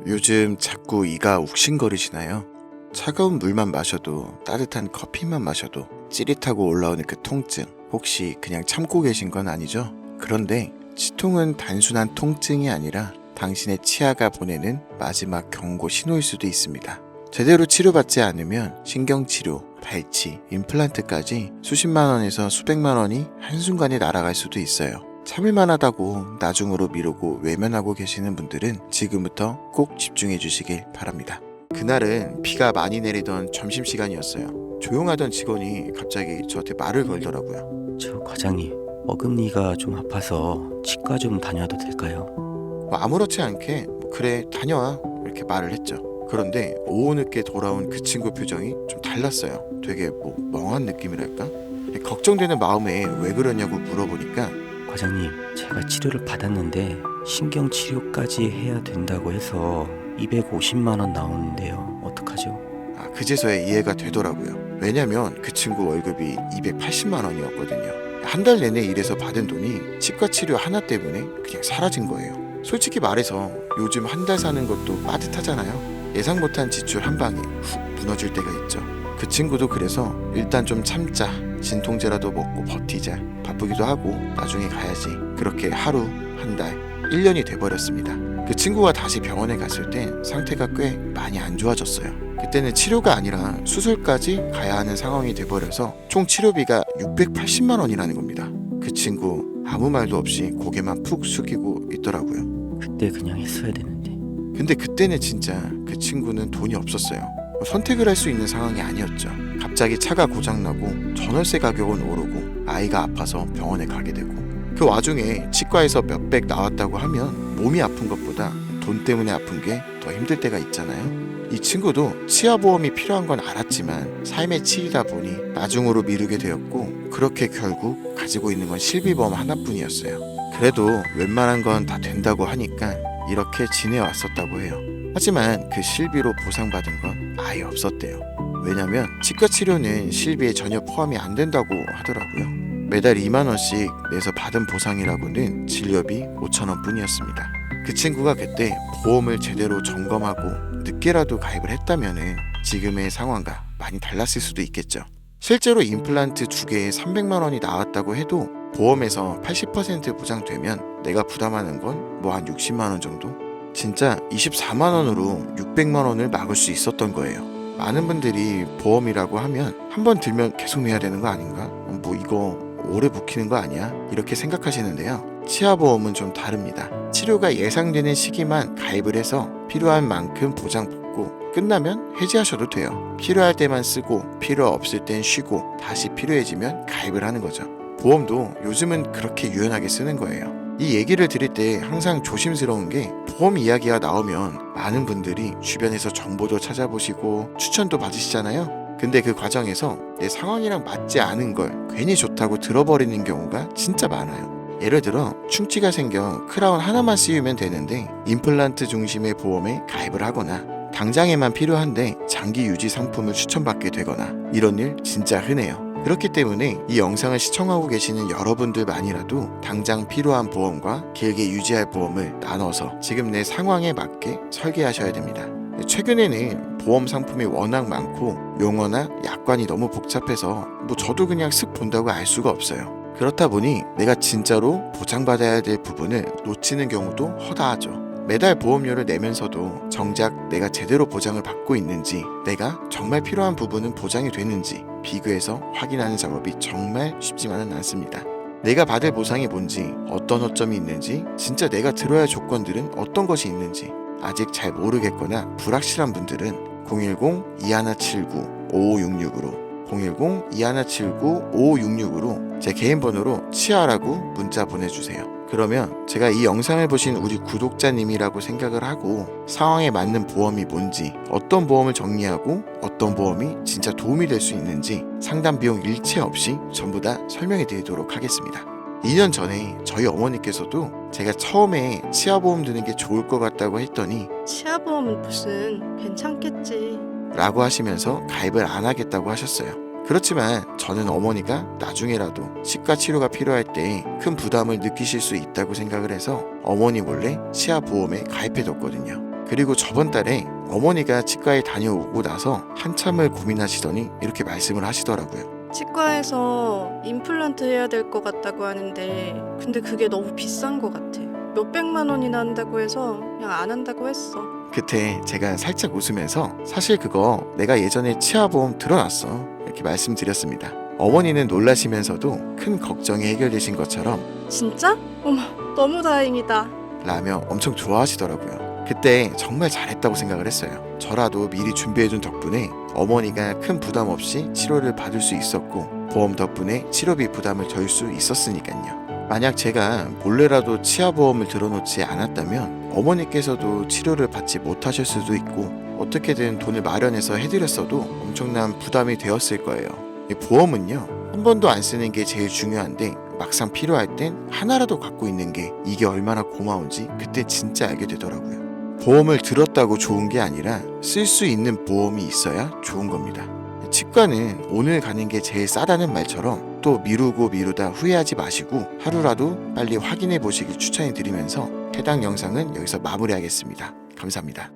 요즘 자꾸 이가 욱신거리시나요? 차가운 물만 마셔도 따뜻한 커피만 마셔도 찌릿하고 올라오는 그 통증, 혹시 그냥 참고 계신 건 아니죠? 그런데 치통은 단순한 통증이 아니라 당신의 치아가 보내는 마지막 경고 신호일 수도 있습니다. 제대로 치료받지 않으면 신경치료, 발치, 임플란트까지 수십만 원에서 수백만 원이 한순간에 날아갈 수도 있어요. 참을만 하다고 나중으로 미루고 외면하고 계시는 분들은 지금부터 꼭 집중해 주시길 바랍니다. 그날은 비가 많이 내리던 점심시간이었어요. 조용하던 직원이 갑자기 저한테 말을 걸더라고요. 저 과장님, 어금니가 좀 아파서 치과 좀 다녀와도 될까요? 아무렇지 않게 그래 다녀와 이렇게 말을 했죠. 그런데 오후 늦게 돌아온 그 친구 표정이 좀 달랐어요. 되게 멍한 느낌이랄까? 걱정되는 마음에 왜 그러냐고 물어보니까 과장님, 제가 치료를 받았는데 신경치료까지 해야 된다고 해서 250만 원 나오는데요. 어떡하죠? 그제서야 이해가 되더라고요. 왜냐면 그 친구 월급이 280만 원이었거든요. 한 달 내내 일해서 받은 돈이 치과 치료 하나 때문에 그냥 사라진 거예요. 솔직히 말해서 요즘 한 달 사는 것도 빠듯하잖아요. 예상 못한 지출 한 방에 훅 무너질 때가 있죠. 그 친구도 그래서 일단 좀 참자, 진통제라도 먹고 버티자, 바쁘기도 하고 나중에 가야지, 그렇게 하루, 한 달, 1년이 돼버렸습니다. 그 친구가 다시 병원에 갔을 땐 상태가 꽤 많이 안 좋아졌어요. 그때는 치료가 아니라 수술까지 가야 하는 상황이 돼버려서 총 치료비가 680만 원이라는 겁니다. 그 친구 아무 말도 없이 고개만 푹 숙이고 있더라고요. 그때 그냥 했어야 되는데. 근데 그때는 진짜 그 친구는 돈이 없었어요. 선택을 할 수 있는 상황이 아니었죠. 갑자기 차가 고장나고 전월세 가격은 오르고 아이가 아파서 병원에 가게 되고, 그 와중에 치과에서 몇백 나왔다고 하면 몸이 아픈 것보다 돈 때문에 아픈 게 더 힘들 때가 있잖아요. 이 친구도 치아보험이 필요한 건 알았지만 삶의 치이다 보니 나중으로 미루게 되었고, 그렇게 결국 가지고 있는 건 실비보험 하나뿐이었어요. 그래도 웬만한 건 다 된다고 하니까 이렇게 지내왔었다고 해요. 하지만 그 실비로 보상받은 건 아예 없었대요. 왜냐면 치과 치료는 실비에 전혀 포함이 안 된다고 하더라고요. 매달 2만 원씩 내서 받은 보상이라고는 진료비 5천 원 뿐이었습니다. 그 친구가 그때 보험을 제대로 점검하고 늦게라도 가입을 했다면은 지금의 상황과 많이 달랐을 수도 있겠죠. 실제로 임플란트 2개에 300만 원이 나왔다고 해도 보험에서 80% 보장되면 내가 부담하는 건 뭐 한 60만 원 정도? 진짜 24만 원으로 600만 원을 막을 수 있었던 거예요. 많은 분들이 보험이라고 하면 한 번 들면 계속 내야 되는 거 아닌가? 뭐 이거 오래 묵히는 거 아니야? 이렇게 생각하시는데요. 치아보험은 좀 다릅니다. 치료가 예상되는 시기만 가입을 해서 필요한 만큼 보장받고 끝나면 해지하셔도 돼요. 필요할 때만 쓰고 필요 없을 땐 쉬고 다시 필요해지면 가입을 하는 거죠. 보험도 요즘은 그렇게 유연하게 쓰는 거예요. 이 얘기를 드릴 때 항상 조심스러운 게, 보험 이야기가 나오면 많은 분들이 주변에서 정보도 찾아보시고 추천도 받으시잖아요. 근데 그 과정에서 내 상황이랑 맞지 않은 걸 괜히 좋다고 들어버리는 경우가 진짜 많아요. 예를 들어 충치가 생겨 크라운 하나만 씌우면 되는데 임플란트 중심의 보험에 가입을 하거나, 당장에만 필요한데 장기 유지 상품을 추천받게 되거나, 이런 일 진짜 흔해요. 그렇기 때문에 이 영상을 시청하고 계시는 여러분들만이라도 당장 필요한 보험과 길게 유지할 보험을 나눠서 지금 내 상황에 맞게 설계하셔야 됩니다. 최근에는 보험 상품이 워낙 많고 용어나 약관이 너무 복잡해서 저도 그냥 쓱 본다고 알 수가 없어요. 그렇다 보니 내가 진짜로 보장받아야 될 부분을 놓치는 경우도 허다하죠. 매달 보험료를 내면서도 정작 내가 제대로 보장을 받고 있는지, 내가 정말 필요한 부분은 보장이 되는지 비교해서 확인하는 작업이 정말 쉽지만은 않습니다. 내가 받을 보상이 뭔지, 어떤 허점이 있는지, 진짜 내가 들어야 할 조건들은 어떤 것이 있는지 아직 잘 모르겠거나 불확실한 분들은 010-2179-5566으로 010-2179-5566으로 제 개인 번호로 치아라고 문자 보내주세요. 그러면 제가 이 영상을 보신 우리 구독자님이라고 생각을 하고 상황에 맞는 보험이 뭔지, 어떤 보험을 정리하고 어떤 보험이 진짜 도움이 될 수 있는지 상담 비용 일체 없이 전부 다 설명해 드리도록 하겠습니다. 2년 전에 저희 어머니께서도 제가 처음에 치아보험 드는 게 좋을 것 같다고 했더니 치아보험은 무슨 괜찮겠지. 라고 하시면서 가입을 안 하겠다고 하셨어요. 그렇지만 저는 어머니가 나중에라도 치과 치료가 필요할 때 큰 부담을 느끼실 수 있다고 생각을 해서 어머니 몰래 치아보험에 가입해뒀거든요. 그리고 저번 달에 어머니가 치과에 다녀오고 나서 한참을 고민하시더니 이렇게 말씀을 하시더라고요. 치과에서 임플란트 해야 될 것 같다고 하는데 근데 그게 너무 비싼 것 같아. 몇백만 원이나 한다고 해서 그냥 안 한다고 했어. 그때 제가 살짝 웃으면서 사실 그거 내가 예전에 치아보험 들어놨어 이렇게 말씀드렸습니다. 어머니는 놀라시면서도 큰 걱정이 해결되신 것처럼 진짜? 어머, 너무 다행이다. 라며 엄청 좋아하시더라고요. 그때 정말 잘했다고 생각을 했어요. 저라도 미리 준비해둔 덕분에 어머니가 큰 부담 없이 치료를 받을 수 있었고 보험 덕분에 치료비 부담을 덜 수 있었으니까요. 만약 제가 몰래라도 치아보험을 들어놓지 않았다면 어머니께서도 치료를 받지 못하실 수도 있고 어떻게든 돈을 마련해서 해드렸어도 엄청난 부담이 되었을 거예요. 이 보험은요, 한 번도 안 쓰는 게 제일 중요한데 막상 필요할 땐 하나라도 갖고 있는 게 이게 얼마나 고마운지 그때 진짜 알게 되더라고요. 보험을 들었다고 좋은 게 아니라 쓸 수 있는 보험이 있어야 좋은 겁니다. 치과는 오늘 가는 게 제일 싸다는 말처럼 또 미루고 미루다 후회하지 마시고 하루라도 빨리 확인해 보시길 추천해 드리면서 해당 영상은 여기서 마무리하겠습니다. 감사합니다.